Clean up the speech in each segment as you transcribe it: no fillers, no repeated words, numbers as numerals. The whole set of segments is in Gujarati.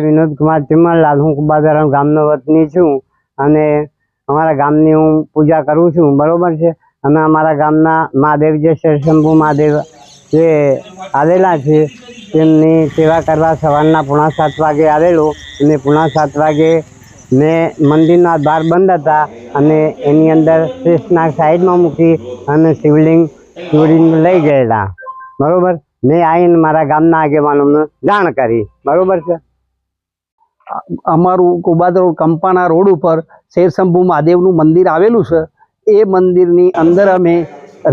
વિનોદ કુમાર ચિમનલાલ, હું કુબાદરામ ગામનો વતની છું અને અમારા ગામની હું પૂજા કરું છું, બરોબર છે। અને અમારા ગામના મહાદેવ જે શંભુ મહાદેવ જે આવેલા છે તેમની સેવા કરવા સવારના 6:45 વાગે આવેલો અને 6:45 વાગે મેં મંદિરના દ્વાર બંધ હતા અને એની અંદર શેષનાગ સાઈડમાં મૂકી અને શિવલિંગ લઈ ગયેલા, બરોબર। મેં આવીને મારા ગામના આગેવાનોને જાણ કરી, બરોબર છે। અમારું કુબાદરો કંપાના રોડ ઉપર શેરશંભુ મહાદેવનું મંદિર આવેલું છે। એ મંદિરની અંદર અમે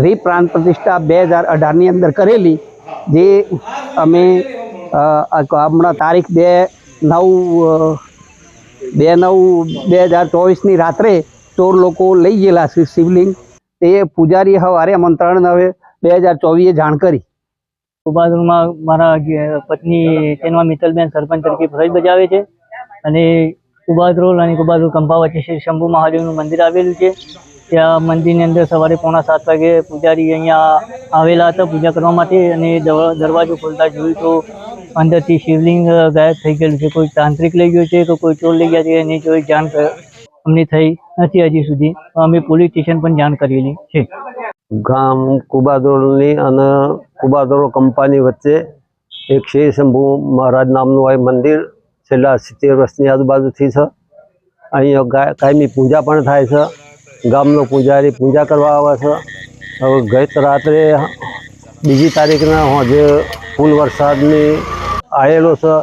રીપ્રાણ પ્રતિષ્ઠા 2018ની અંદર કરેલી, જે અમે હમણાં તારીખ 2/9/2024ની રાત્રે ચોર લોકો લઈ ગયેલા છે શિવલિંગ। તે પૂજારી સવારે અમને 3/9/2024 જાણ કરી। કુબાદરમાં મારા પત્ની તેનવા મિત્તલબેન સરપંચ તરીકે ફરજ બજાવે છે અને કુબાદરોલ અને કુબાદરોલ કંપા વચ્ચે શ્રી શંભુ મહાદેવનું મંદિર આવેલું છે। ત્યાં મંદિરની અંદર સવારે 6:45 વાગે પૂજારી અહીંયા આવેલા હતા પૂજા કરવા માટે અને દરવાજો ખોલતા જોયું તો અંદરથી શિવલિંગ ગાયબ થઈ ગયેલું છે। કોઈ તાંત્રિક લઈ ગયો છે કે કોઈ ચોર લઈ ગયા છે એની કોઈ જાણ અમને થઈ નથી હજી સુધી। અમે પોલીસ સ્ટેશન પણ જાણ કરેલી છે। ગામ કુબાદરોલની અને કુબાદરોલ કંપાની વચ્ચે એક શ્રી શંભુ મહારાજ નામનું આ મંદિર છેલ્લા 70 વર્ષની આજુબાજુથી છે। અહીંયા કાયમી પૂજા પણ થાય છે। ગામનો પૂજારી પૂજા કરવા આવે છે। હવે ગત રાત્રે બીજી તારીખના હોજે ફૂલ વરસાદની આવેલો છે,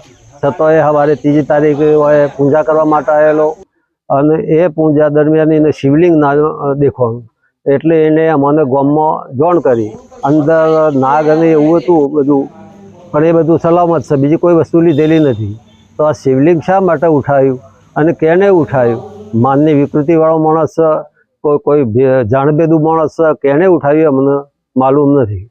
છતાંય સવારે 3જી તારીખે પૂજા કરવા માટે આવેલો અને એ પૂજા દરમિયાન એને શિવલિંગ ના દેખવાનું, એટલે એને અમને ગામમાં જાણ કરી। અંદર નાગ અને એવું હતું બધું, પણ એ બધું સલામત છે, બીજી કોઈ વસ્તુ લીધેલી નથી। તો આ શિવલિંગ શા માટે ઉઠાવ્યું અને કેને ઉઠાવ્યું? માનની વિકૃતિવાળો માણસ છે, કોઈ જાણબેદું માણસ છે, કેને ઉઠાવ્યું અમને માલુમ નથી।